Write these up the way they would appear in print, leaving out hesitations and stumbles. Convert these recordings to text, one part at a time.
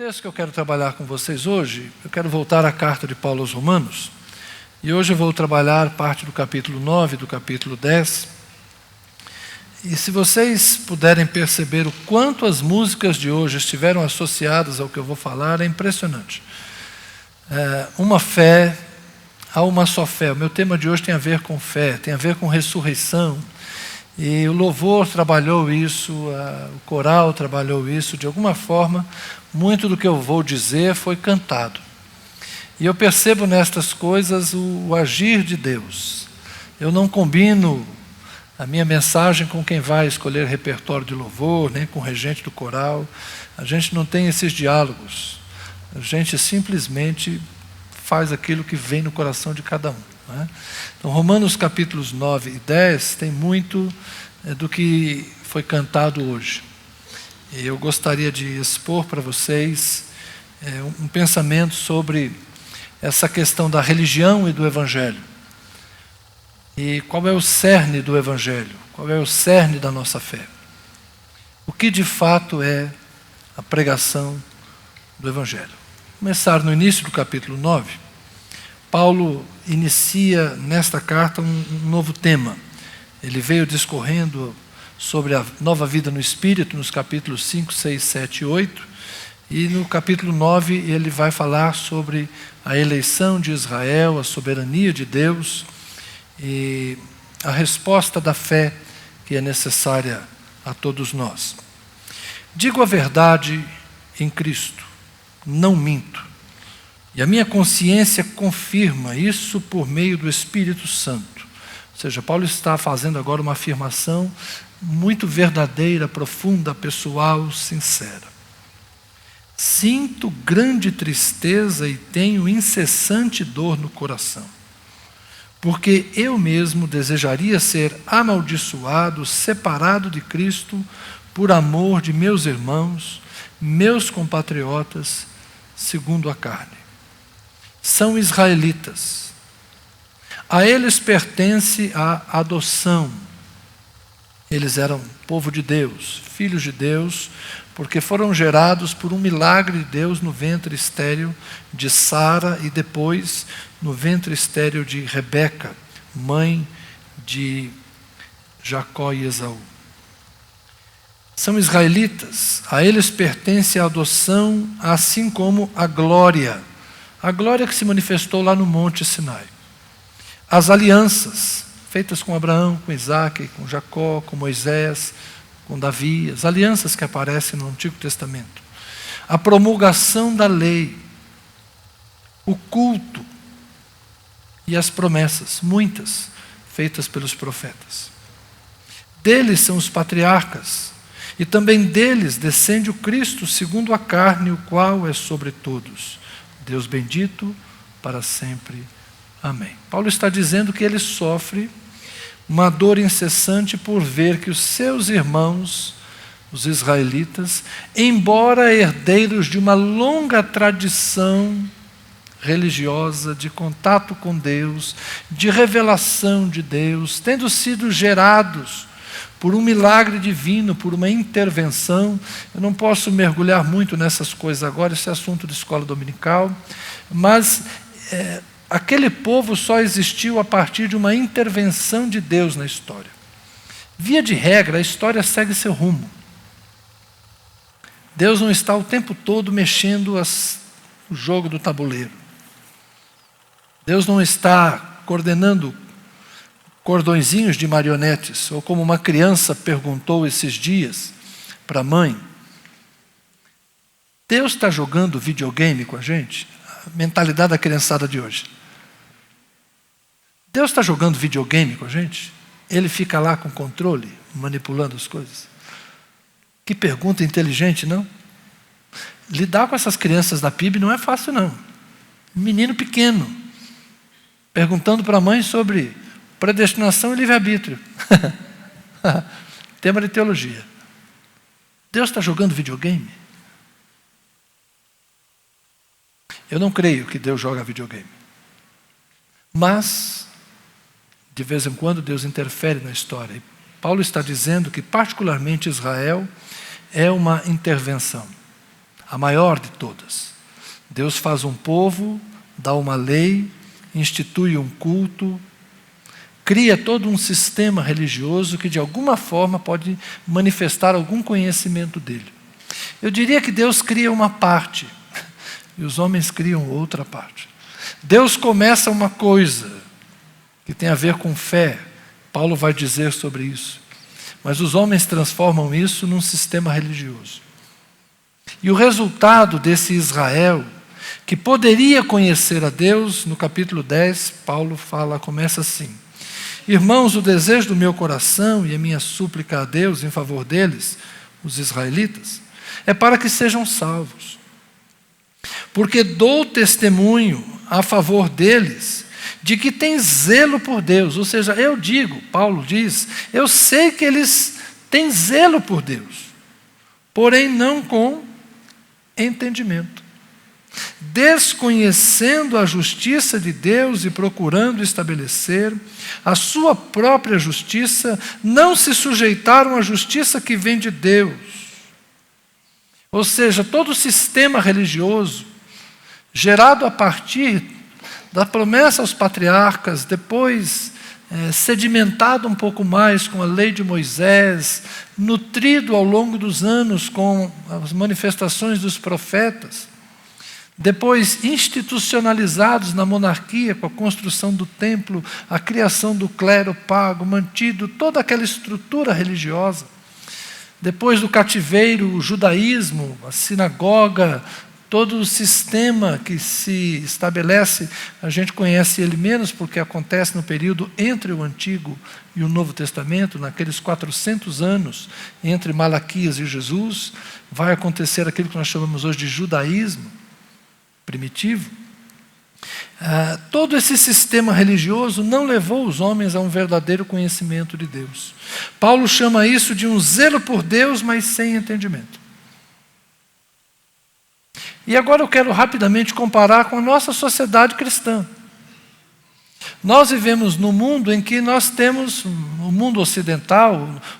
texto que eu quero trabalhar com vocês hoje, eu quero voltar à carta de Paulo aos Romanos, e hoje eu vou trabalhar parte do capítulo 9, do capítulo 10, e se vocês puderem perceber o quanto as músicas de hoje estiveram associadas ao que eu vou falar, é impressionante. Uma fé, há uma só fé. O meu tema de hoje tem a ver com fé, tem a ver com ressurreição, e o louvor trabalhou isso, o coral trabalhou isso, de alguma forma, muito do que eu vou dizer foi cantado. E eu percebo nestas coisas o agir de Deus. Eu não combino a minha mensagem com quem vai escolher repertório de louvor, nem com o regente do coral. A gente não tem esses diálogos. A gente simplesmente faz aquilo que vem no coração de cada um. Então, Romanos capítulos 9 e 10 tem muito do que foi cantado hoje. E eu gostaria de expor para vocês um pensamento sobre essa questão da religião e do Evangelho. E qual é o cerne do Evangelho? Qual é o cerne da nossa fé? O que de fato é a pregação do Evangelho? Começar no início do capítulo 9, Paulo inicia nesta carta um novo tema. Ele veio discorrendo sobre a nova vida no Espírito, nos capítulos 5, 6, 7 e 8. E no capítulo 9 ele vai falar sobre a eleição de Israel, a soberania de Deus e a resposta da fé que é necessária a todos nós. Digo a verdade em Cristo, não minto. E a minha consciência confirma isso por meio do Espírito Santo. Ou seja, Paulo está fazendo agora uma afirmação muito verdadeira, profunda, pessoal, sincera. Sinto grande tristeza e tenho incessante dor no coração, porque eu mesmo desejaria ser amaldiçoado, separado de Cristo, por amor de meus irmãos, meus compatriotas, segundo a carne. São israelitas. A eles pertence a adoção. Eles eram povo de Deus, filhos de Deus, porque foram gerados por um milagre de Deus no ventre estéril de Sara e depois no ventre estéril de Rebeca, mãe de Jacó e Esaú. São israelitas, a eles pertence a adoção, assim como a glória que se manifestou lá no Monte Sinai. As alianças feitas com Abraão, com Isaac, com Jacó, com Moisés, com Davi, as alianças que aparecem no Antigo Testamento. A promulgação da lei, o culto e as promessas, muitas, feitas pelos profetas. Deles são os patriarcas, e também deles descende o Cristo segundo a carne, o qual é sobre todos. Deus bendito para sempre. Amém. Paulo está dizendo que ele sofre uma dor incessante por ver que os seus irmãos, os israelitas, embora herdeiros de uma longa tradição religiosa, de contato com Deus, de revelação de Deus, tendo sido gerados por um milagre divino, por uma intervenção. Eu não posso mergulhar muito nessas coisas agora, esse é assunto de escola dominical, mas aquele povo só existiu a partir de uma intervenção de Deus na história. Via de regra, a história segue seu rumo. Deus não está o tempo todo mexendo o jogo do tabuleiro. Deus não está coordenando cordõezinhos de marionetes, ou como uma criança perguntou esses dias para a mãe: Deus está jogando videogame com a gente? A mentalidade da criançada de hoje. Deus está jogando videogame com a gente? Ele fica lá com controle, manipulando as coisas? Que pergunta inteligente, não? Lidar com essas crianças da PIB não é fácil, não. Menino pequeno, perguntando para a mãe sobre predestinação e livre-arbítrio. Tema de teologia. Deus está jogando videogame? Eu não creio que Deus joga videogame. Mas, de vez em quando, Deus interfere na história. E Paulo está dizendo que, particularmente, Israel é uma intervenção. a maior de todas. Deus faz um povo, dá uma lei, institui um culto, cria todo um sistema religioso que de alguma forma pode manifestar algum conhecimento dele. Eu diria que Deus cria uma parte e os homens criam outra parte. Deus começa uma coisa que tem a ver com fé. Paulo vai dizer sobre isso. Mas os homens transformam isso num sistema religioso. E o resultado desse Israel, que poderia conhecer a Deus, no capítulo 10, Paulo começa assim: irmãos, o desejo do meu coração e a minha súplica a Deus em favor deles, os israelitas, é para que sejam salvos. Porque dou testemunho a favor deles de que têm zelo por Deus. Ou seja, eu digo, Paulo diz, eu sei que eles têm zelo por Deus, porém não com entendimento. Desconhecendo a justiça de Deus e procurando estabelecer a sua própria justiça, não se sujeitaram à justiça que vem de Deus. Ou seja, todo o sistema religioso, gerado a partir da promessa aos patriarcas, depois sedimentado um pouco mais com a lei de Moisés, nutrido ao longo dos anos com as manifestações dos profetas, depois institucionalizados na monarquia com a construção do templo, a criação do clero pago, mantido toda aquela estrutura religiosa. Depois do cativeiro, o judaísmo, a sinagoga, todo o sistema que se estabelece, a gente conhece ele menos porque acontece no período entre o Antigo e o Novo Testamento, naqueles 400 anos entre Malaquias e Jesus, vai acontecer aquilo que nós chamamos hoje de judaísmo primitivo. Todo esse sistema religioso não levou os homens a um verdadeiro conhecimento de Deus. Paulo chama isso de um zelo por Deus, mas sem entendimento. E agora eu quero rapidamente comparar com a nossa sociedade cristã. Nós vivemos num mundo em que nós temos, o mundo ocidental,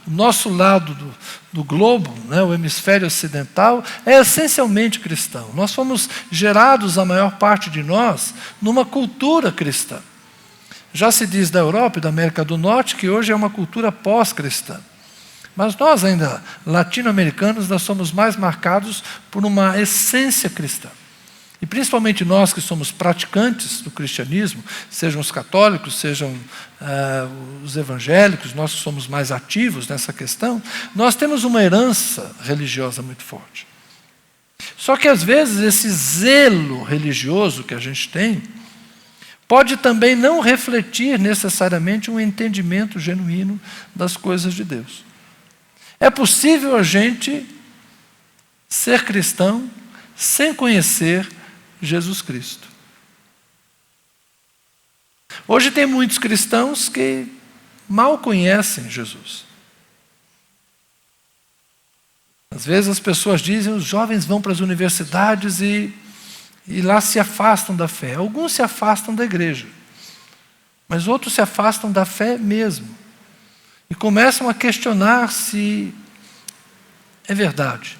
o nosso lado do globo, né, o hemisfério ocidental, é essencialmente cristão. Nós fomos gerados, a maior parte de nós, numa cultura cristã. Já se diz da Europa e da América do Norte que hoje é uma cultura pós-cristã. Mas nós ainda, latino-americanos, nós somos mais marcados por uma essência cristã. E principalmente nós que somos praticantes do cristianismo, sejam os católicos, sejam os evangélicos, nós que somos mais ativos nessa questão, nós temos uma herança religiosa muito forte. Só que às vezes esse zelo religioso que a gente tem, pode também não refletir necessariamente um entendimento genuíno das coisas de Deus. É possível a gente ser cristão sem conhecer Jesus Cristo. Hoje tem muitos cristãos que mal conhecem Jesus. Às vezes as pessoas dizem, os jovens vão para as universidades e lá se afastam da fé. Alguns se afastam da igreja, mas outros se afastam da fé mesmo. E começam a questionar se é verdade,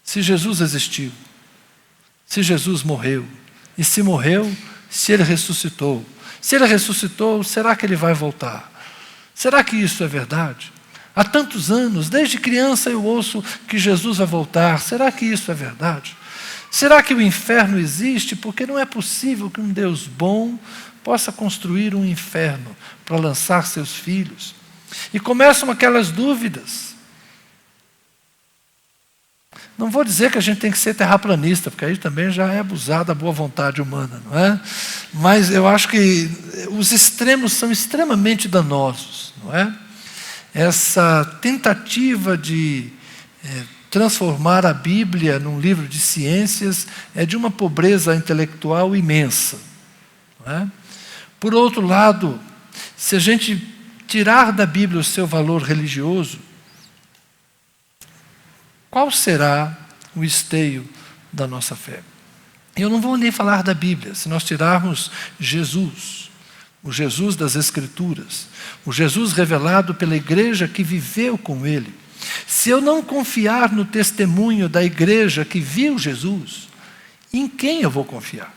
se Jesus existiu, se Jesus morreu, e se morreu, se Ele ressuscitou. Se Ele ressuscitou, será que Ele vai voltar? Será que isso é verdade? Há tantos anos, desde criança eu ouço que Jesus vai voltar. Será que isso é verdade? Será que o inferno existe? Porque não é possível que um Deus bom possa construir um inferno para lançar seus filhos. E começam aquelas dúvidas. Não vou dizer que a gente tem que ser terraplanista, porque aí também já é abusar da boa vontade humana, não é? Mas eu acho que os extremos são extremamente danosos, não é? Essa tentativa de transformar a Bíblia num livro de ciências é de uma pobreza intelectual imensa, não é? Por outro lado, se a gente tirar da Bíblia o seu valor religioso, qual será o esteio da nossa fé? Eu não vou nem falar da Bíblia, se nós tirarmos Jesus, o Jesus das Escrituras, o Jesus revelado pela igreja que viveu com Ele. Se Se eu não confiar no testemunho da igreja que viu Jesus, em quem eu vou confiar?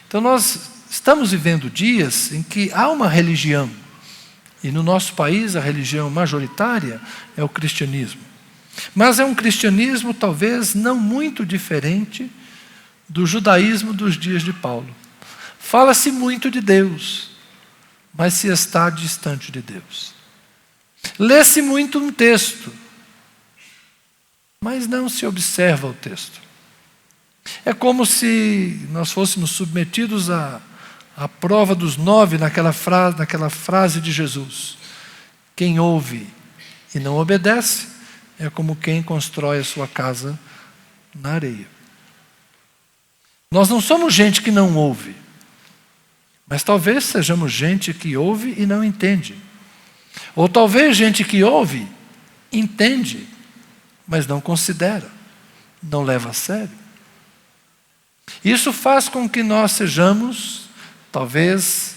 Então nós estamos vivendo dias em que há uma religião, e no nosso país a religião majoritária é o cristianismo. Mas é um cristianismo talvez não muito diferente do judaísmo dos dias de Paulo. Fala-se muito de Deus, mas se está distante de Deus. Lê-se muito um texto, mas não se observa o texto. É como se nós fôssemos submetidos à prova dos 9 naquela frase de Jesus. Quem ouve e não obedece é como quem constrói a sua casa na areia. Nós não somos gente que não ouve, mas talvez sejamos gente que ouve e não entende. Ou talvez gente que ouve, entende, mas não considera, não leva a sério. Isso faz com que nós sejamos, talvez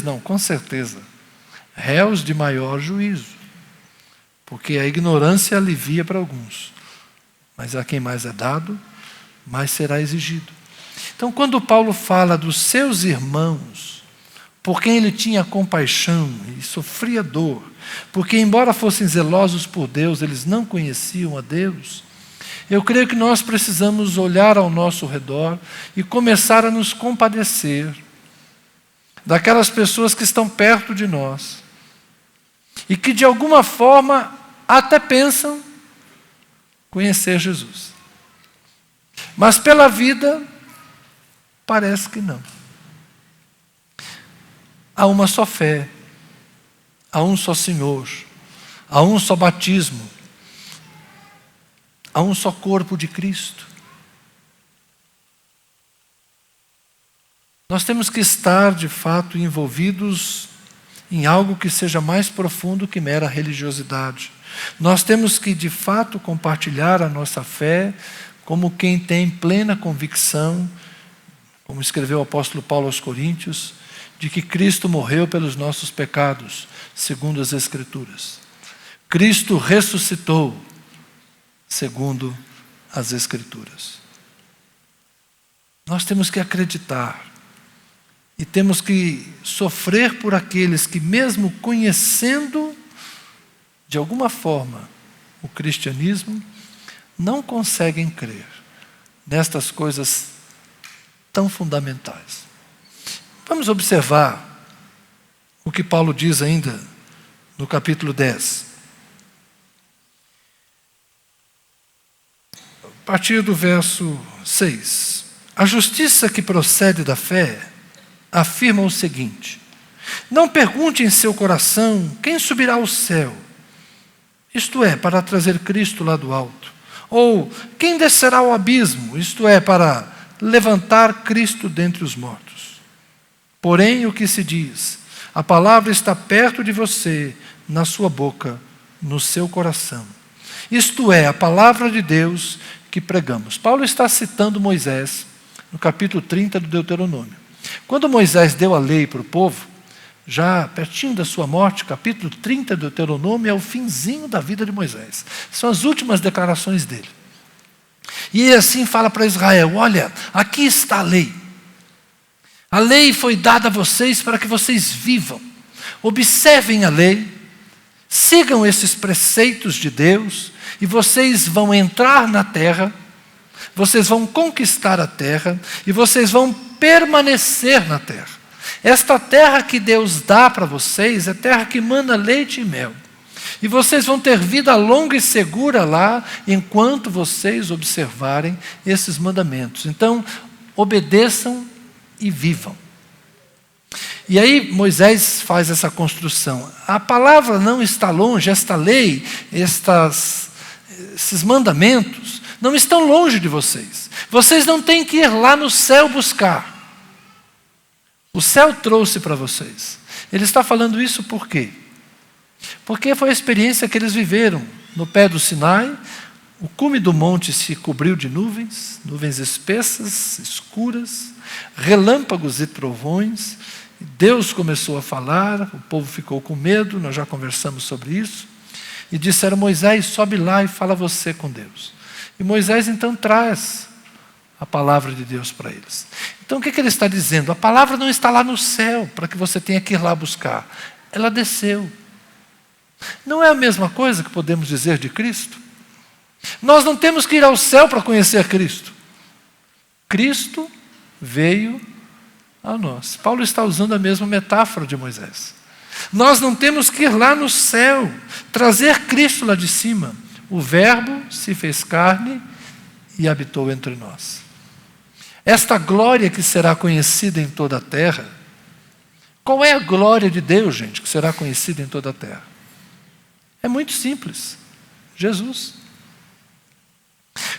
não, com certeza, réus de maior juízo. Porque a ignorância alivia para alguns, mas a quem mais é dado, mais será exigido. Então, quando Paulo fala dos seus irmãos, por quem ele tinha compaixão e sofria dor, porque embora fossem zelosos por Deus, eles não conheciam a Deus, eu creio que nós precisamos olhar ao nosso redor e começar a nos compadecer daquelas pessoas que estão perto de nós e que de alguma forma até pensam conhecer Jesus. Mas pela vida, parece que não. Há uma só fé, há um só Senhor, há um só batismo, há um só corpo de Cristo. Nós temos que estar, de fato, envolvidos em algo que seja mais profundo que mera religiosidade. Nós temos que, de fato, compartilhar a nossa fé como quem tem plena convicção, como escreveu o apóstolo Paulo aos Coríntios, de que Cristo morreu pelos nossos pecados, segundo as Escrituras. Cristo ressuscitou, segundo as Escrituras. Nós temos que acreditar e temos que sofrer por aqueles que, mesmo conhecendo de alguma forma o cristianismo, não conseguem crer nestas coisas tão fundamentais. Vamos observar o que Paulo diz ainda no capítulo 10. A partir do verso 6. A justiça que procede da fé afirma o seguinte: não pergunte em seu coração quem subirá ao céu, isto é, para trazer Cristo lá do alto, ou quem descerá ao abismo, isto é, para levantar Cristo dentre os mortos. Porém, o que se diz, a palavra está perto de você, na sua boca, no seu coração. Isto é, a palavra de Deus que pregamos. Paulo está citando Moisés, no capítulo 30 do Deuteronômio. Quando Moisés deu a lei para o povo, já pertinho da sua morte, capítulo 30 do Deuteronômio é o finzinho da vida de Moisés. São as últimas declarações dele. E ele assim fala para Israel: olha, aqui está a lei. A lei foi dada a vocês para que vocês vivam. Observem a lei, sigam esses preceitos de Deus, e vocês vão entrar na terra, vocês vão conquistar a terra, e vocês vão permanecer na terra. Esta terra que Deus dá para vocês é terra que mana leite e mel. E vocês vão ter vida longa e segura lá, enquanto vocês observarem esses mandamentos. Então, obedeçam e vivam. E aí Moisés faz essa construção. A palavra não está longe, esta lei, esses mandamentos, não estão longe de vocês. Vocês não têm que ir lá no céu buscar. O céu trouxe para vocês. Ele está falando isso por quê? Porque foi a experiência que eles viveram. No pé do Sinai, o cume do monte se cobriu de nuvens, nuvens espessas, escuras, relâmpagos e trovões, Deus começou a falar, o povo ficou com medo, nós já conversamos sobre isso, e disseram: Moisés, sobe lá e fala você com Deus. E Moisés então traz a palavra de Deus para eles. Então o que ele está dizendo? A palavra não está lá no céu, para que você tenha que ir lá buscar. Ela desceu. Não é a mesma coisa que podemos dizer de Cristo? Nós não temos que ir ao céu para conhecer Cristo. Cristo veio a nós. Paulo está usando a mesma metáfora de Moisés. Nós não temos que ir lá no céu, trazer Cristo lá de cima. O Verbo se fez carne e habitou entre nós. Esta glória que será conhecida em toda a terra. Qual é a glória de Deus, gente, que será conhecida em toda a terra? É muito simples. Jesus.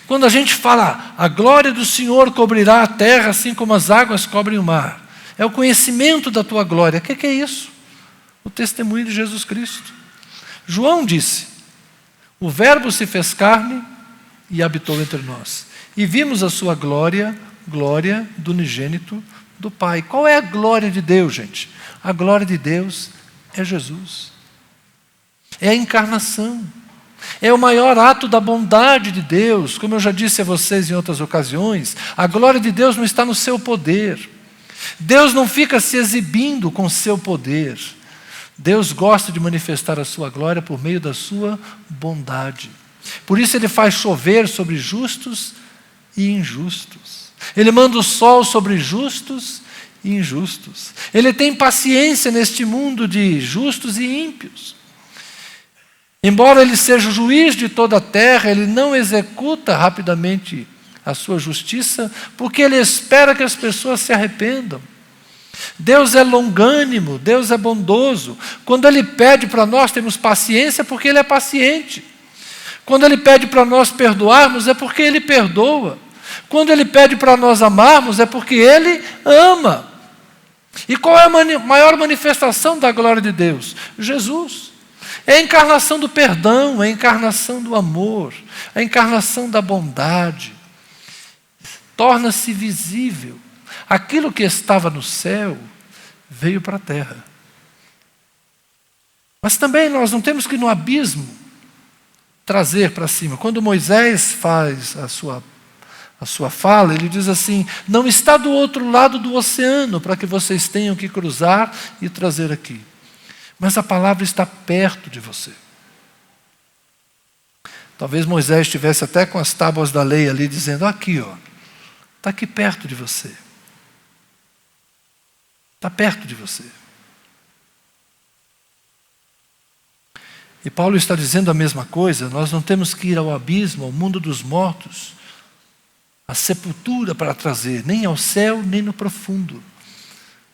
Quando a gente fala, a glória do Senhor cobrirá a terra, assim como as águas cobrem o mar. É o conhecimento da tua glória. O que é isso? O testemunho de Jesus Cristo. João disse: o Verbo se fez carne e habitou entre nós. E vimos a sua glória, glória do unigênito do Pai. Qual é a glória de Deus, gente? A glória de Deus é Jesus. É a encarnação. É o maior ato da bondade de Deus. Como eu já disse a vocês em outras ocasiões, a glória de Deus não está no seu poder. Deus não fica se exibindo com seu poder. Deus gosta de manifestar a sua glória por meio da sua bondade. Por isso Ele faz chover sobre justos e injustos. Ele manda o sol sobre justos e injustos. Ele tem paciência neste mundo de justos e ímpios. Embora Ele seja o juiz de toda a terra, Ele não executa rapidamente a sua justiça, porque Ele espera que as pessoas se arrependam. Deus é longânimo, Deus é bondoso. Quando Ele pede para nós termos paciência, é porque Ele é paciente. Quando Ele pede para nós perdoarmos, é porque Ele perdoa. Quando Ele pede para nós amarmos, é porque Ele ama. E qual é a maior manifestação da glória de Deus? Jesus. É a encarnação do perdão, é a encarnação do amor, é a encarnação da bondade. Torna-se visível. Aquilo que estava no céu veio para a terra. Mas também nós não temos que ir no abismo trazer para cima. Quando Moisés faz a sua fala, ele diz assim: não está do outro lado do oceano para que vocês tenham que cruzar e trazer aqui. Mas a palavra está perto de você. Talvez Moisés estivesse até com as tábuas da lei ali dizendo: aqui, ó, está aqui perto de você. Está perto de você. E Paulo está dizendo a mesma coisa. Nós não temos que ir ao abismo, ao mundo dos mortos, à sepultura para trazer, nem ao céu, nem no profundo,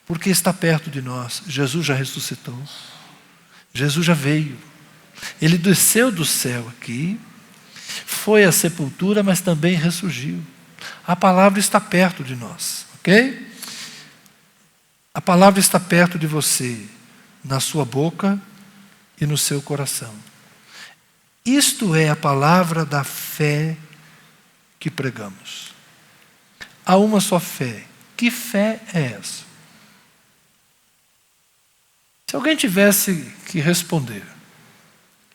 porque está perto de nós. Jesus já ressuscitou. Jesus já veio. Ele desceu do céu aqui, foi à sepultura, mas também ressurgiu. A palavra está perto de nós, ok? A palavra está perto de você, na sua boca e no seu coração. Isto é a palavra da fé que pregamos. Há uma só fé. Que fé é essa? Se alguém tivesse que responder,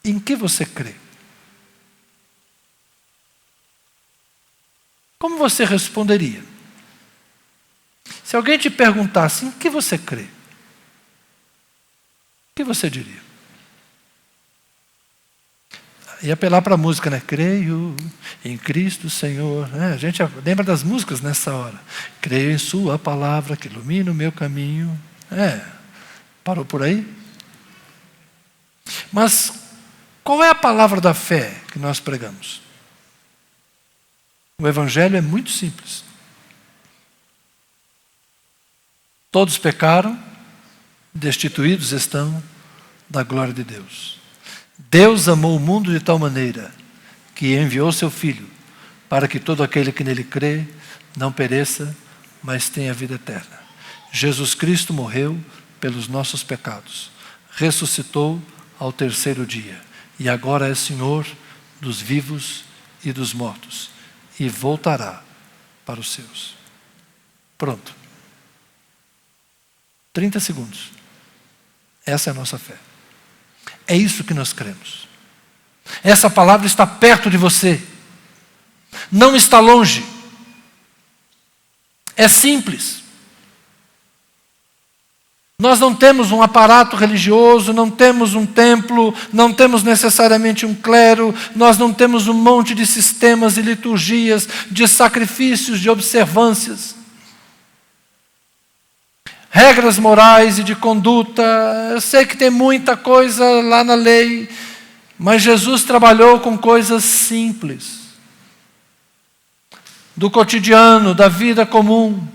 em que você crê? Como você responderia? Se alguém te perguntasse, em que você crê? O que você diria? E apelar para a música, né? Creio em Cristo Senhor. A gente lembra das músicas nessa hora. Creio em sua palavra que ilumina o meu caminho. Parou por aí? Mas qual é a palavra da fé que nós pregamos? O Evangelho é muito simples. Todos pecaram, destituídos estão da glória de Deus. Deus amou o mundo de tal maneira que enviou seu Filho para que todo aquele que nele crê não pereça, mas tenha vida eterna. Jesus Cristo morreu pelos nossos pecados, ressuscitou ao terceiro dia e agora é Senhor dos vivos e dos mortos e voltará para os seus. Pronto. 30 segundos. Essa é a nossa fé. É isso que nós cremos. Essa palavra está perto de você. Não está longe. É simples. Nós não temos um aparato religioso, não temos um templo, não temos necessariamente um clero, nós não temos um monte de sistemas e liturgias, de sacrifícios, de observâncias. Regras morais e de conduta. Eu sei que tem muita coisa lá na lei, mas Jesus trabalhou com coisas simples, do cotidiano, da vida comum.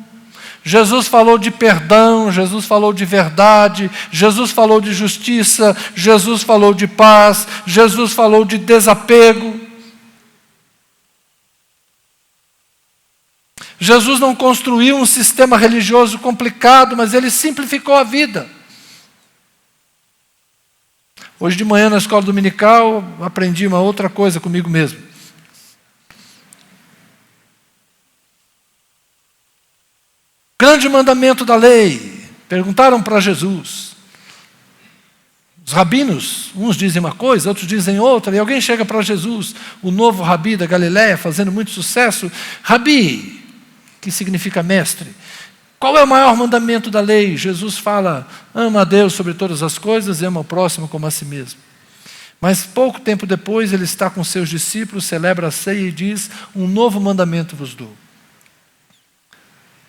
Jesus falou de perdão, Jesus falou de verdade, Jesus falou de justiça, Jesus falou de paz, Jesus falou de desapego. Jesus não construiu um sistema religioso complicado, mas ele simplificou a vida. Hoje de manhã na escola dominical aprendi uma outra coisa comigo mesmo. Grande mandamento da lei. Perguntaram para Jesus. Os rabinos, uns dizem uma coisa, outros dizem outra, e alguém chega para Jesus, o novo rabi da Galileia, fazendo muito sucesso. Rabi, que significa mestre, qual é o maior mandamento da lei? Jesus fala, ama a Deus sobre todas as coisas e ama o próximo como a si mesmo. Mas pouco tempo depois ele está com seus discípulos, celebra a ceia e diz, um novo mandamento vos dou.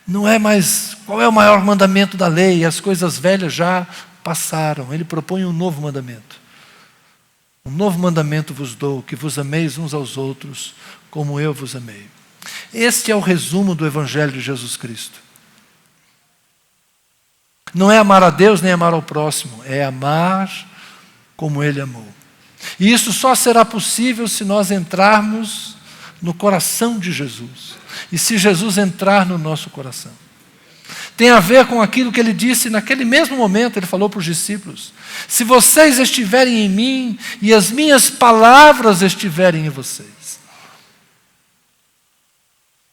Não é mais qual é o maior mandamento da lei, as coisas velhas já passaram. Ele propõe um novo mandamento. Um novo mandamento vos dou, que vos ameis uns aos outros, como eu vos amei. Este é o resumo do Evangelho de Jesus Cristo. Não é amar a Deus nem amar ao próximo, é amar como Ele amou. E isso só será possível se nós entrarmos no coração de Jesus. E se Jesus entrar no nosso coração. Tem a ver com aquilo que Ele disse naquele mesmo momento, Ele falou para os discípulos. Se vocês estiverem em mim e as minhas palavras estiverem em vocês.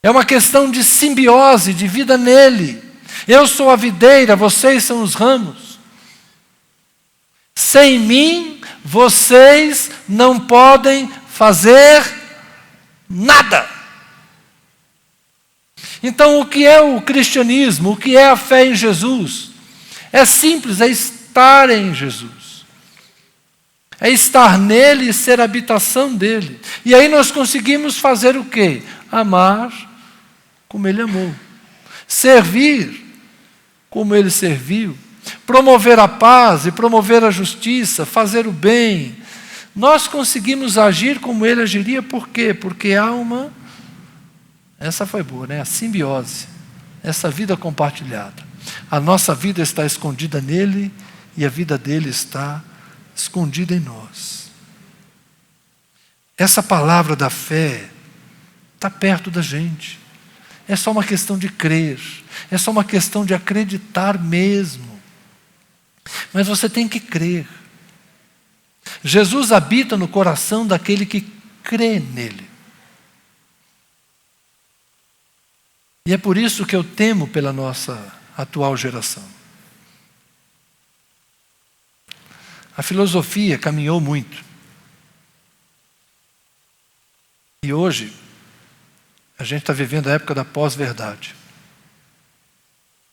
É uma questão de simbiose, de vida nele. Eu sou a videira, vocês são os ramos. Sem mim, vocês não podem fazer nada. Então, o que é o cristianismo? O que é a fé em Jesus? É simples, é estar em Jesus. É estar nele e ser habitação dele. E aí nós conseguimos fazer o quê? Amar como ele amou. Servir como ele serviu. Promover a paz e promover a justiça, fazer o bem. Nós conseguimos agir como ele agiria, por quê? Porque há uma... Essa foi boa, né? A simbiose. Essa vida compartilhada. A nossa vida está escondida nele e a vida dele está escondida em nós. Essa palavra da fé está perto da gente. É só uma questão de crer. É só uma questão de acreditar mesmo. Mas você tem que crer. Jesus habita no coração daquele que crê nele. E é por isso que eu temo pela nossa atual geração. A filosofia caminhou muito. E hoje, a gente está vivendo a época da pós-verdade.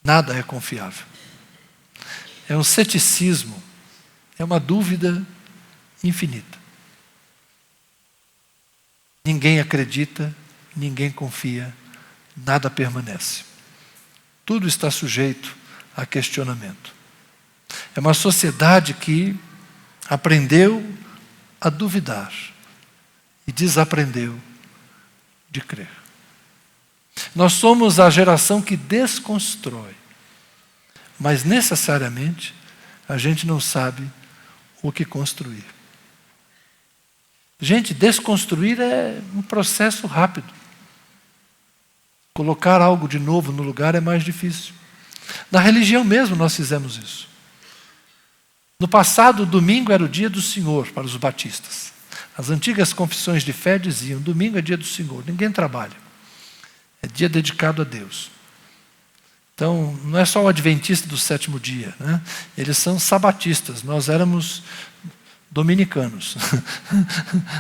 Nada é confiável. É um ceticismo, é uma dúvida infinita. Ninguém acredita, ninguém confia, nada permanece. Tudo está sujeito a questionamento. É uma sociedade que aprendeu a duvidar e desaprendeu de crer. Nós somos a geração que desconstrói, mas necessariamente a gente não sabe o que construir. Gente, desconstruir é um processo rápido. Colocar algo de novo no lugar é mais difícil. Na religião mesmo nós fizemos isso. No passado, o domingo era o dia do Senhor para os batistas. As antigas confissões de fé diziam, domingo é dia do Senhor, ninguém trabalha. É dia dedicado a Deus. Então, não é só o adventista do sétimo dia, né? Eles são sabatistas, nós éramos dominicanos.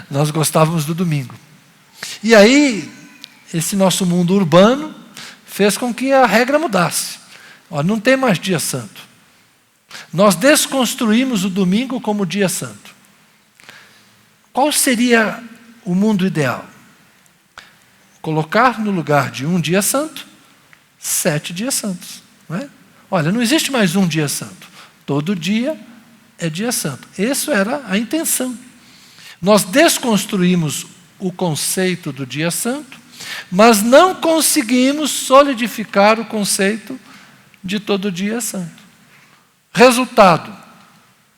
Nós gostávamos do domingo. E aí, esse nosso mundo urbano fez com que a regra mudasse. Ó, não tem mais dia santo. Nós desconstruímos o domingo como dia santo. Qual seria o mundo ideal? Colocar no lugar de um dia santo, 7 dias santos. Não é? Olha, não existe mais um dia santo. Todo dia é dia santo. Essa era a intenção. Nós desconstruímos o conceito do dia santo, mas não conseguimos solidificar o conceito de todo dia santo. Resultado: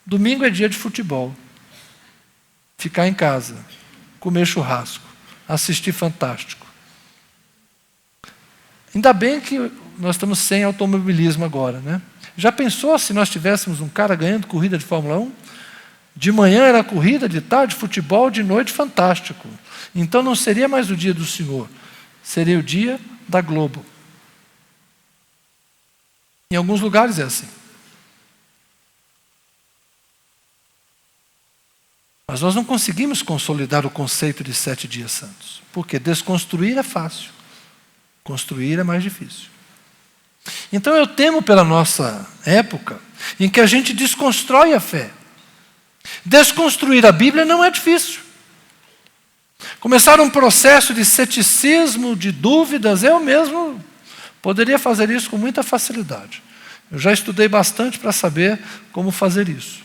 domingo é dia de futebol. Ficar em casa, comer churrasco, assistir Fantástico. Ainda bem que nós estamos sem automobilismo agora, né? Já pensou se nós tivéssemos um cara ganhando corrida de Fórmula 1? De manhã era corrida, de tarde futebol, de noite Fantástico. Então não seria mais o dia do Senhor, seria o dia da Globo. Em alguns lugares é assim. Mas nós não conseguimos consolidar o conceito de 7 dias santos. Porque desconstruir é fácil. Construir é mais difícil. Então eu temo pela nossa época em que a gente desconstrói a fé. Desconstruir a Bíblia não é difícil. Começar um processo de ceticismo, de dúvidas, eu mesmo poderia fazer isso com muita facilidade. Eu já estudei bastante para saber como fazer isso.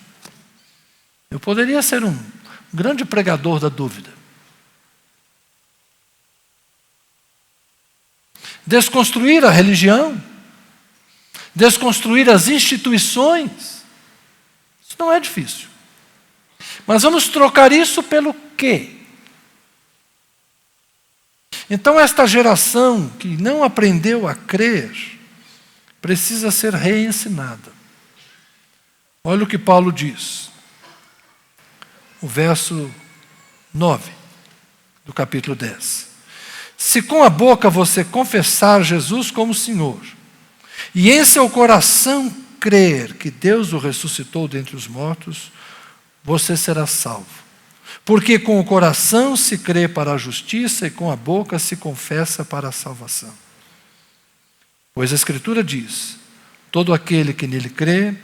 Eu poderia ser um grande pregador da dúvida. Desconstruir a religião, desconstruir as instituições, isso não é difícil. Mas vamos trocar isso pelo quê? Então esta geração que não aprendeu a crer, precisa ser reensinada. Olha o que Paulo diz. O verso 9 do capítulo 10. Se com a boca você confessar Jesus como Senhor, e em seu coração crer que Deus o ressuscitou dentre os mortos, você será salvo. Porque com o coração se crê para a justiça e com a boca se confessa para a salvação. Pois a Escritura diz: todo aquele que nele crê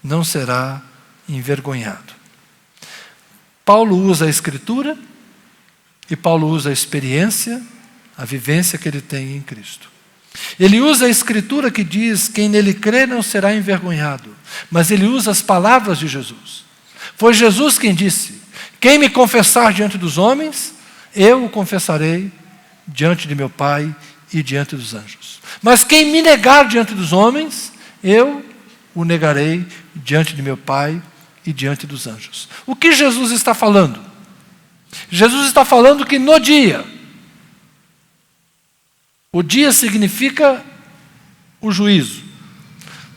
não será envergonhado. Paulo usa a Escritura e Paulo usa a experiência, a vivência que ele tem em Cristo. Ele usa a Escritura que diz: quem nele crê não será envergonhado. Mas ele usa as palavras de Jesus. Foi Jesus quem disse: quem me confessar diante dos homens, eu o confessarei diante de meu Pai e diante dos anjos. Mas quem me negar diante dos homens, eu o negarei diante de meu Pai e diante dos anjos. O que Jesus está falando? Jesus está falando que no dia, o dia significa o juízo.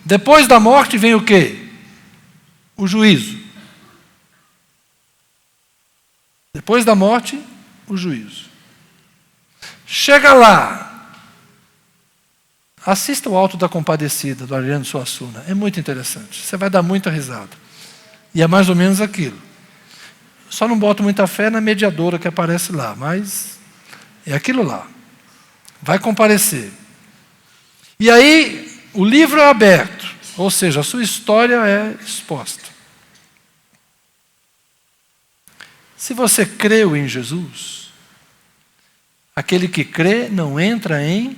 Depois da morte vem o quê? O juízo. Depois da morte, o juízo. Chega lá. Assista o Alto da Compadecida, do Ariano Suassuna. É muito interessante. Você vai dar muita risada. E é mais ou menos aquilo. Só não boto muita fé na mediadora que aparece lá, mas é aquilo lá. Vai comparecer. E aí, o livro é aberto. Ou seja, a sua história é exposta. Se você creu em Jesus, aquele que crê não entra em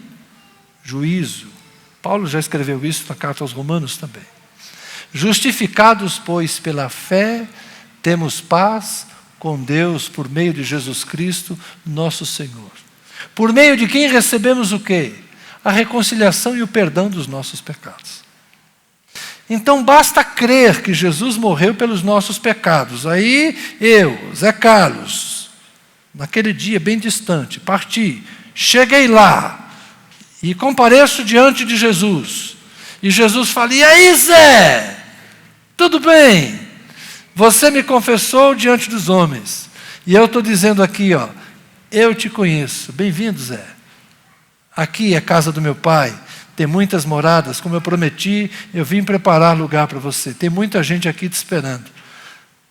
juízo. Paulo já escreveu isso na carta aos Romanos também. Justificados, pois, pela fé, temos paz com Deus por meio de Jesus Cristo, nosso Senhor. Por meio de quem recebemos o quê? A reconciliação e o perdão dos nossos pecados. Então basta crer que Jesus morreu pelos nossos pecados. Aí eu, Zé Carlos, naquele dia bem distante, parti, cheguei lá e compareço diante de Jesus. E Jesus fala: e aí, Zé? Tudo bem? Você me confessou diante dos homens. E eu estou dizendo aqui, eu te conheço. Bem-vindo, Zé. Aqui é a casa do meu pai. tem muitas moradas, como eu prometi, eu vim preparar lugar para você. Tem muita gente aqui te esperando.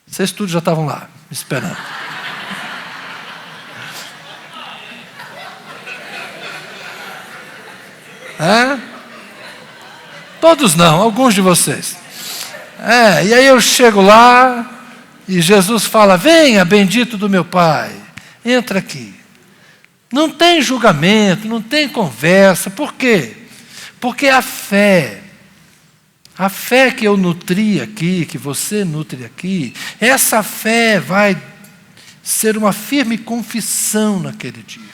Vocês todos já estavam lá, me esperando. Todos não, alguns de vocês. E aí eu chego lá e Jesus fala: venha, bendito do meu Pai, entra aqui. Não tem julgamento, não tem conversa. Por quê? Porque a fé que eu nutri aqui, que você nutre aqui, essa fé vai ser uma firme confissão naquele dia.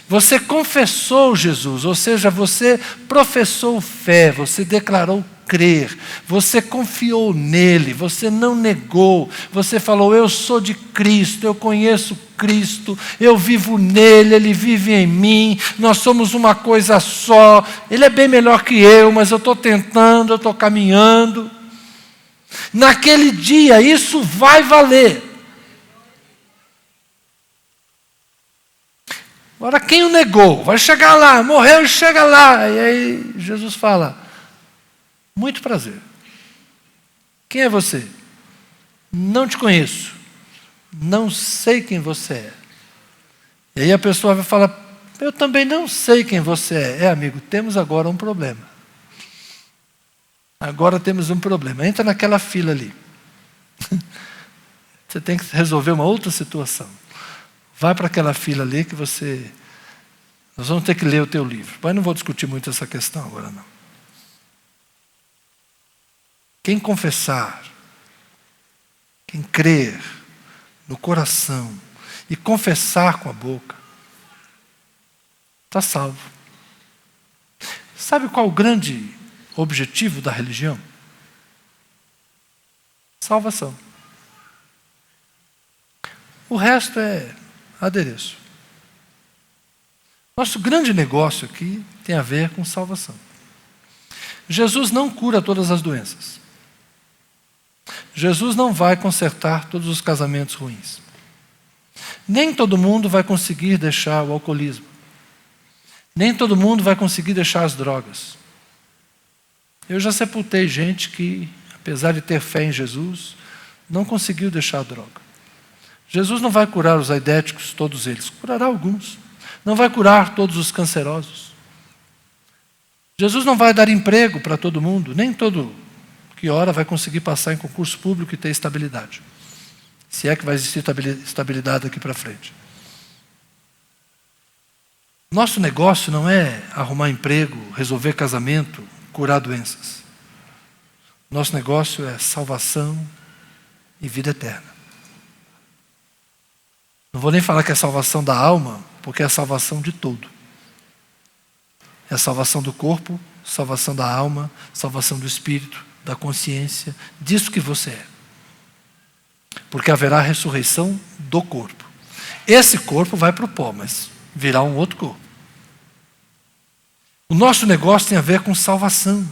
Você confessou Jesus, ou seja, você professou fé, você declarou crer, você confiou nele, você não negou, você falou: eu sou de Cristo, eu conheço Cristo, eu vivo nele, ele vive em mim, nós somos uma coisa só, ele é bem melhor que eu, mas eu estou tentando, eu estou caminhando. Naquele dia isso vai valer. Agora quem o negou, vai chegar lá, morreu e chega lá, e aí Jesus fala: muito prazer. Quem é você? Não te conheço. Não sei quem você é. E aí a pessoa vai falar: eu também não sei quem você é. Amigo, temos agora um problema. Agora temos um problema. Entra naquela fila ali. Você tem que resolver uma outra situação. Vai para aquela fila ali que nós vamos ter que ler o teu livro. Mas não vou discutir muito essa questão agora não. Quem confessar, quem crer no coração e confessar com a boca, está salvo. Sabe qual o grande objetivo da religião? Salvação. O resto é adereço. Nosso grande negócio aqui tem a ver com salvação. Jesus não cura todas as doenças. Jesus não vai consertar todos os casamentos ruins. Nem todo mundo vai conseguir deixar o alcoolismo. Nem todo mundo vai conseguir deixar as drogas. Eu já sepultei gente que, apesar de ter fé em Jesus, não conseguiu deixar a droga. Jesus não vai curar os aidéticos, todos eles. Curará alguns. Não vai curar todos os cancerosos. Jesus não vai dar emprego para todo mundo. Nem todo que ora vai conseguir passar em concurso público e ter estabilidade. Se é que vai existir estabilidade daqui para frente. Nosso negócio não é arrumar emprego, resolver casamento, curar doenças. Nosso negócio é salvação e vida eterna. Não vou nem falar que é salvação da alma, porque é a salvação de tudo. É a salvação do corpo, salvação da alma, salvação do espírito, da consciência, disso que você é. Porque haverá a ressurreição do corpo. Esse corpo vai para o pó, mas virá um outro corpo. O nosso negócio tem a ver com salvação.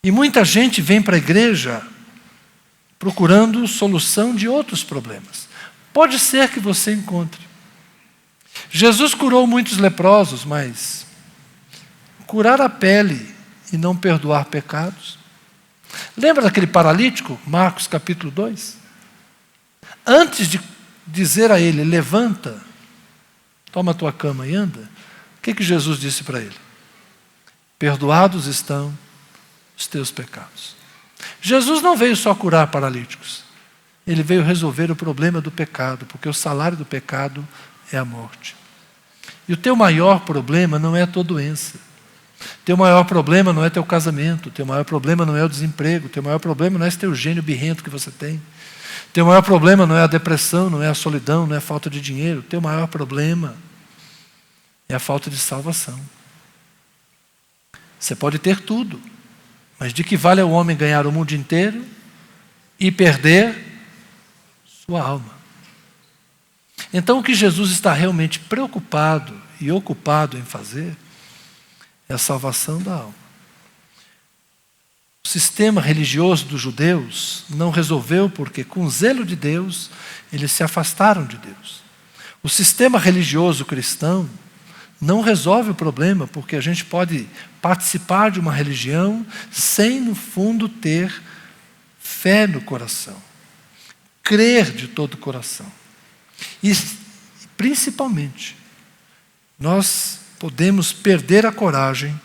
E muita gente vem para a igreja procurando solução de outros problemas. Pode ser que você encontre. Jesus curou muitos leprosos, mas curar a pele e não perdoar pecados? Lembra daquele paralítico, Marcos capítulo 2? Antes de dizer a ele: levanta, toma a tua cama e anda, o que Jesus disse para ele? Perdoados estão os teus pecados. Jesus não veio só curar paralíticos. Ele veio resolver o problema do pecado, porque o salário do pecado é a morte. E o teu maior problema não é a tua doença. Teu maior problema não é teu casamento, teu maior problema não é o desemprego, teu maior problema não é esse teu gênio birrento que você tem. Teu maior problema não é a depressão, não é a solidão, não é a falta de dinheiro. Teu maior problema é a falta de salvação. Você pode ter tudo, mas de que vale ao homem ganhar o mundo inteiro e perder sua alma? Então o que Jesus está realmente preocupado e ocupado em fazer é a salvação da alma. O sistema religioso dos judeus não resolveu porque, com o zelo de Deus, eles se afastaram de Deus. O sistema religioso cristão não resolve o problema, porque a gente pode participar de uma religião sem, no fundo, ter fé no coração, crer de todo o coração. E, principalmente, nós podemos perder a coragem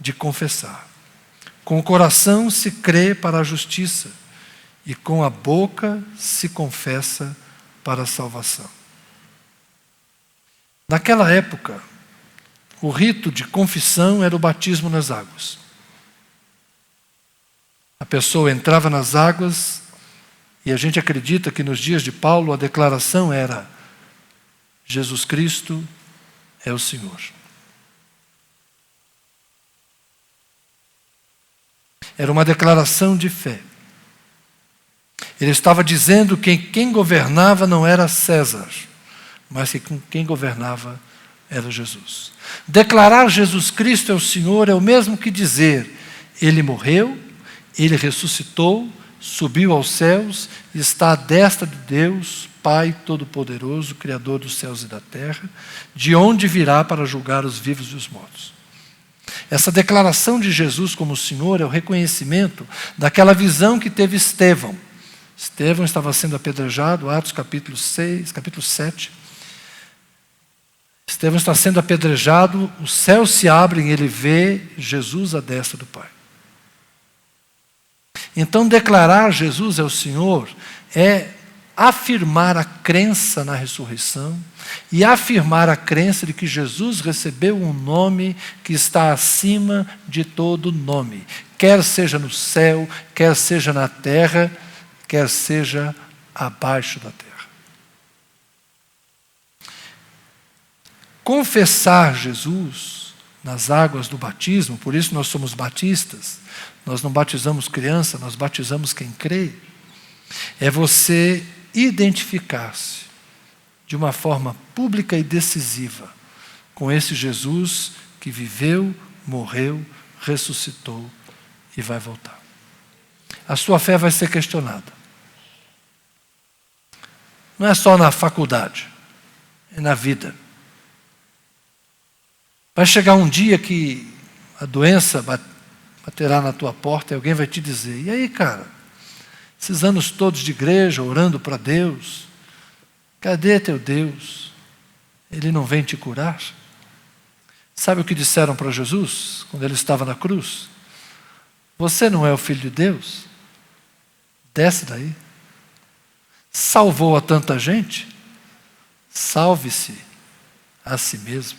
de confessar. Com o coração se crê para a justiça, e com a boca se confessa para a salvação. Naquela época, o rito de confissão era o batismo nas águas. A pessoa entrava nas águas, e a gente acredita que nos dias de Paulo a declaração era: Jesus Cristo é o Senhor. Era uma declaração de fé. Ele estava dizendo que quem governava não era César, mas que quem governava era Jesus. Declarar Jesus Cristo é o Senhor é o mesmo que dizer: Ele morreu, Ele ressuscitou, subiu aos céus e está à destra de Deus, Pai Todo-Poderoso, Criador dos céus e da terra, de onde virá para julgar os vivos e os mortos. Essa declaração de Jesus como Senhor é o reconhecimento daquela visão que teve Estevão. Estevão estava sendo apedrejado, Atos capítulo 7. Estevão está sendo apedrejado, os céus se abrem e ele vê Jesus à destra do Pai. Então, declarar Jesus é o Senhor é afirmar a crença na ressurreição e afirmar a crença de que Jesus recebeu um nome que está acima de todo nome, quer seja no céu, quer seja na terra, quer seja abaixo da terra. Confessar Jesus nas águas do batismo, por isso nós somos batistas, nós não batizamos criança, nós batizamos quem crê, é você identificar-se de uma forma pública e decisiva com esse Jesus que viveu, morreu, ressuscitou e vai voltar. A sua fé vai ser questionada. Não é só na faculdade, é na vida. Vai chegar um dia que a doença baterá na tua porta e alguém vai te dizer: e aí, cara, esses anos todos de igreja, orando para Deus, cadê teu Deus? Ele não vem te curar? Sabe o que disseram para Jesus quando ele estava na cruz? Você não é o Filho de Deus? Desce daí. Salvou a tanta gente? Salve-se a si mesmo.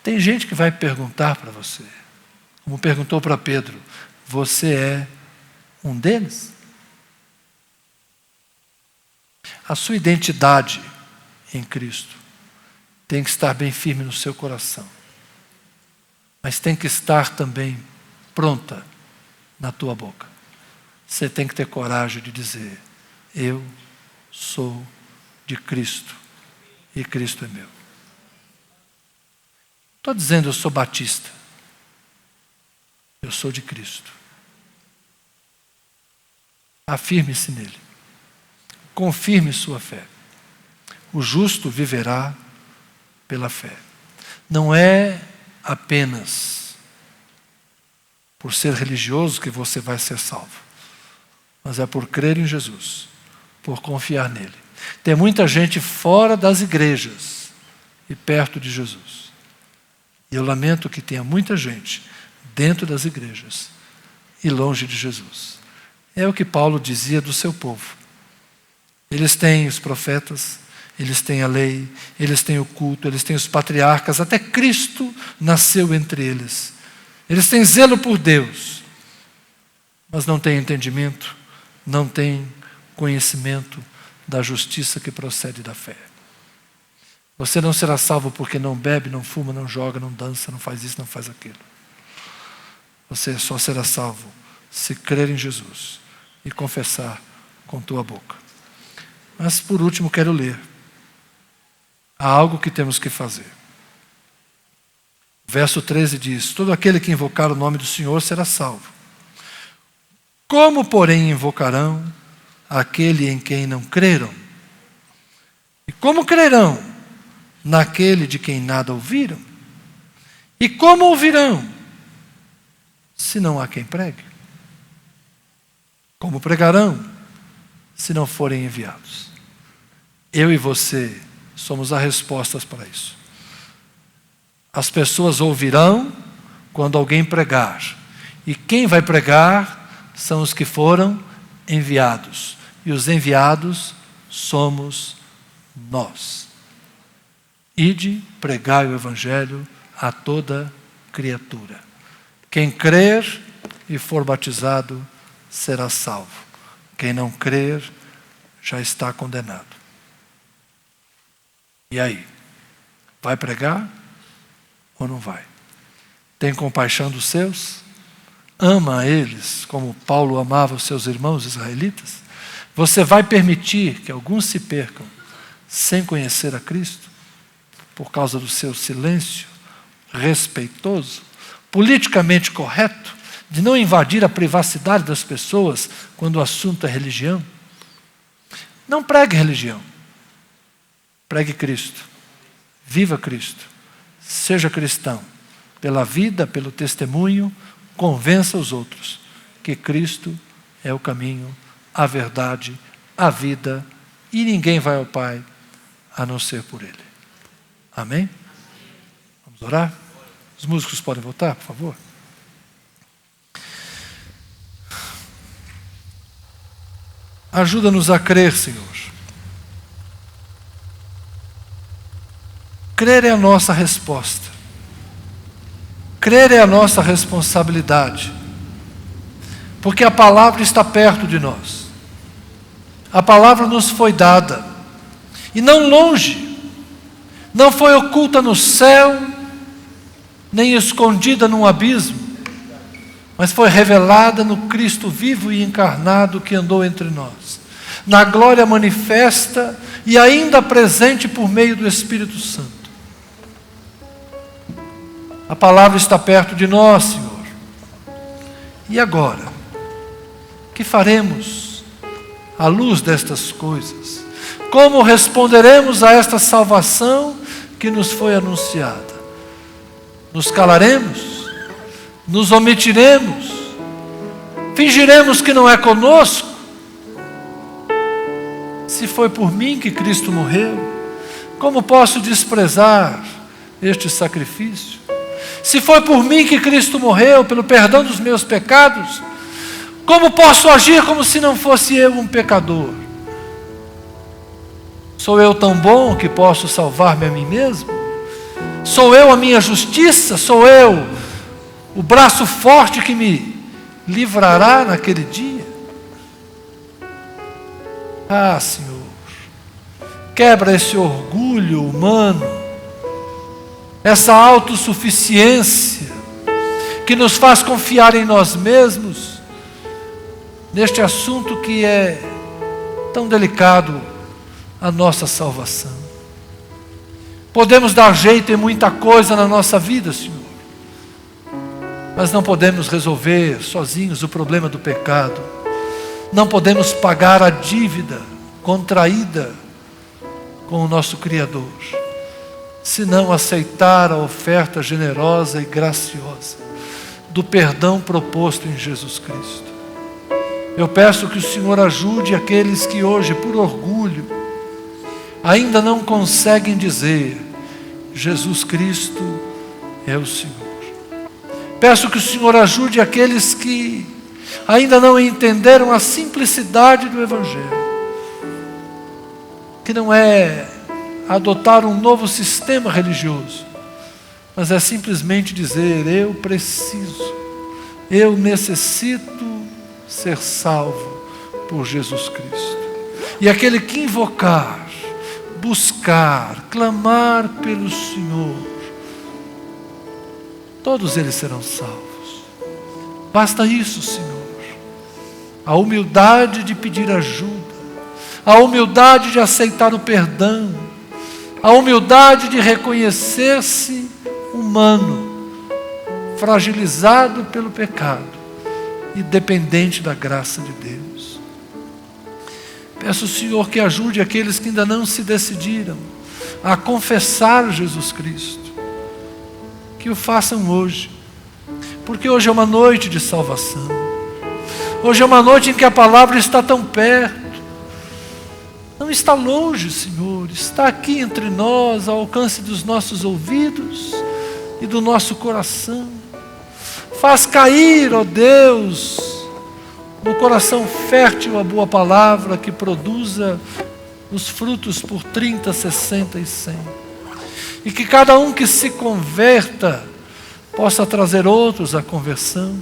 Tem gente que vai perguntar para você, como perguntou para Pedro: você é um deles? A sua identidade em Cristo tem que estar bem firme no seu coração, mas tem que estar também pronta na tua boca. Você tem que ter coragem de dizer: eu sou de Cristo e Cristo é meu. Estou dizendo eu sou batista. Eu sou de Cristo. Afirme-se nele. Confirme sua fé. O justo viverá pela fé. Não é apenas por ser religioso que você vai ser salvo, mas é por crer em Jesus, por confiar nele. Tem muita gente fora das igrejas e perto de Jesus. E eu lamento que tenha muita gente dentro das igrejas e longe de Jesus. É o que Paulo dizia do seu povo. Eles têm os profetas, eles têm a lei, eles têm o culto, eles têm os patriarcas, até Cristo nasceu entre eles. Eles têm zelo por Deus, mas não têm entendimento, não têm conhecimento da justiça que procede da fé. Você não será salvo porque não bebe, não fuma, não joga, não dança, não faz isso, não faz aquilo. Você só será salvo se crer em Jesus e confessar com tua boca. Mas por último quero ler. Há algo que temos que fazer. Verso 13 diz: todo aquele que invocar o nome do Senhor será salvo. Como, porém, invocarão aquele em quem não creram? E como crerão naquele de quem nada ouviram? E como ouvirão, se não há quem pregue? Como pregarão, se não forem enviados? Eu e você somos as respostas para isso. As pessoas ouvirão quando alguém pregar. E quem vai pregar são os que foram enviados. E os enviados somos nós. Ide, pregai o Evangelho a toda criatura. Quem crer e for batizado será salvo. Quem não crer já está condenado. E aí? Vai pregar ou não vai? Tem compaixão dos seus? Ama eles como Paulo amava os seus irmãos israelitas? Você vai permitir que alguns se percam sem conhecer a Cristo? Por causa do seu silêncio respeitoso, politicamente correto, de não invadir a privacidade das pessoas quando o assunto é religião? Não pregue religião. Pregue Cristo. Viva Cristo. Seja cristão. Pela vida, pelo testemunho, convença os outros que Cristo é o caminho, a verdade, a vida, e ninguém vai ao Pai a não ser por Ele. Amém? Vamos orar? Os músicos podem voltar, por favor? Ajuda-nos a crer, Senhor. Crer é a nossa resposta. Crer é a nossa responsabilidade. Porque a palavra está perto de nós. A palavra nos foi dada. E não longe. Não foi oculta no céu, nem escondida num abismo, mas foi revelada no Cristo vivo e encarnado que andou entre nós, na glória manifesta e ainda presente por meio do Espírito Santo. A palavra está perto de nós, Senhor. E agora? O que faremos à luz destas coisas? Como responderemos a esta salvação que nos foi anunciada? Nos calaremos? Nos omitiremos? Fingiremos que não é conosco? Se foi por mim que Cristo morreu, como posso desprezar este sacrifício? Se foi por mim que Cristo morreu, pelo perdão dos meus pecados, como posso agir como se não fosse eu um pecador? Sou eu tão bom que posso salvar-me a mim mesmo? Sou eu a minha justiça? Sou eu o braço forte que me livrará naquele dia? Ah, Senhor, quebra esse orgulho humano, essa autossuficiência que nos faz confiar em nós mesmos, neste assunto que é tão delicado, a nossa salvação. Podemos dar jeito em muita coisa na nossa vida, Senhor, mas não podemos resolver sozinhos o problema do pecado. Não podemos pagar a dívida contraída com o nosso Criador, se não aceitar a oferta generosa e graciosa do perdão proposto em Jesus Cristo. Eu peço que o Senhor ajude aqueles que hoje, por orgulho, ainda não conseguem dizer: Jesus Cristo é o Senhor. Peço que o Senhor ajude aqueles que ainda não entenderam a simplicidade do Evangelho, que não é adotar um novo sistema religioso, mas é simplesmente dizer: eu preciso, eu necessito ser salvo por Jesus Cristo. E aquele que invocar, buscar, clamar pelo Senhor, todos eles serão salvos. Basta isso, Senhor. A humildade de pedir ajuda, a humildade de aceitar o perdão, a humildade de reconhecer-se humano, fragilizado pelo pecado e dependente da graça de Deus. Peço, Senhor, que ajude aqueles que ainda não se decidiram a confessar Jesus Cristo, que o façam hoje, porque hoje é uma noite de salvação. Hoje é uma noite em que a palavra está tão perto. Não está longe, Senhor, está aqui entre nós, ao alcance dos nossos ouvidos e do nosso coração. Faz cair, ó Deus, no coração fértil a boa palavra que produza os frutos por 30, 60 e 100. E que cada um que se converta possa trazer outros à conversão.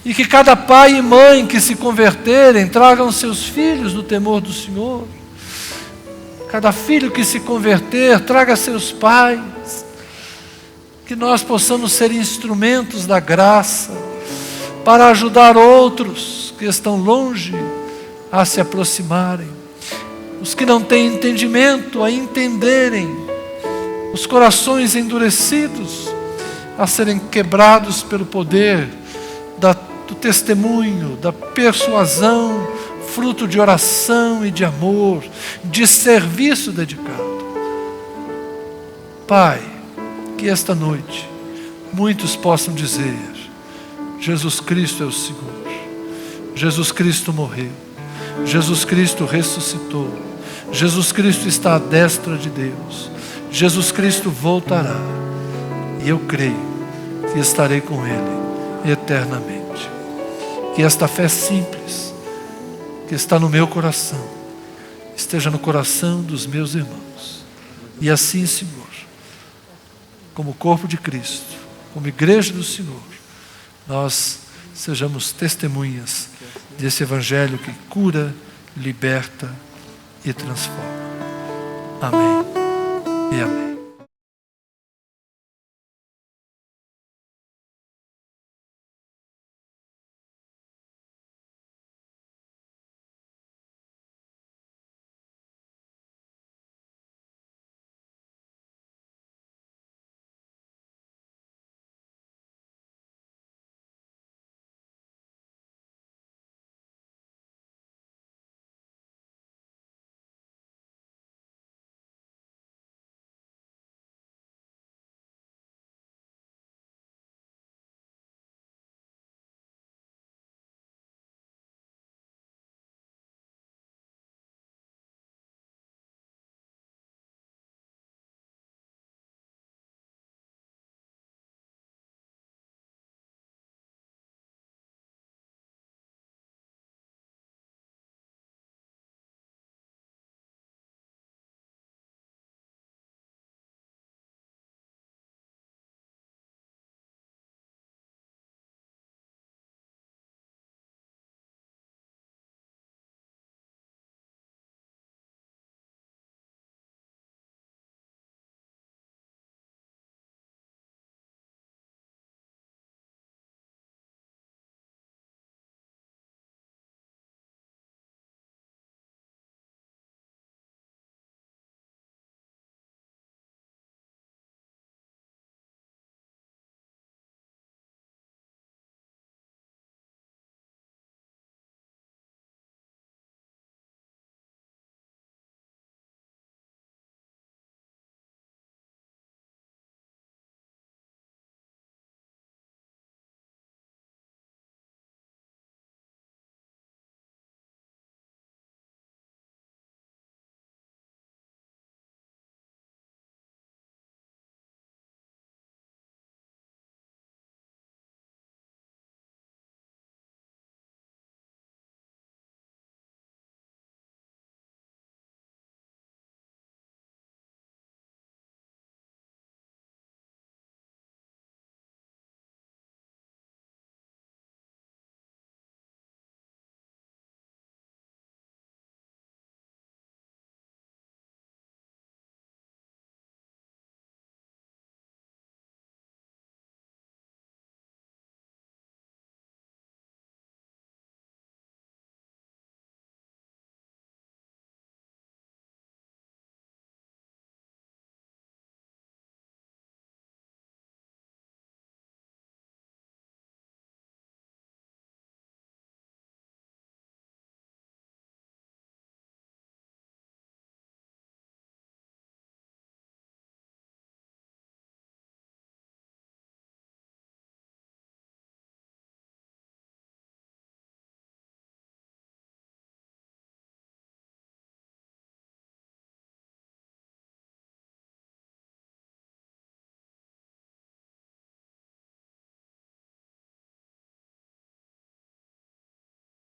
E que cada pai e mãe que se converterem tragam seus filhos no temor do Senhor. Cada filho que se converter traga seus pais. Que nós possamos ser instrumentos da graça para ajudar outros que estão longe a se aproximarem. Os que não têm entendimento a entenderem. Os corações endurecidos a serem quebrados pelo poder do testemunho, da persuasão, fruto de oração e de amor, de serviço dedicado. Pai, que esta noite muitos possam dizer: Jesus Cristo é o Senhor, Jesus Cristo morreu, Jesus Cristo ressuscitou, Jesus Cristo está à destra de Deus, Jesus Cristo voltará, e eu creio que estarei com Ele eternamente. Que esta fé simples, que está no meu coração, esteja no coração dos meus irmãos. E assim, Senhor, como corpo de Cristo, como igreja do Senhor, nós sejamos testemunhas desse Evangelho que cura, liberta e transforma. Amém e amém.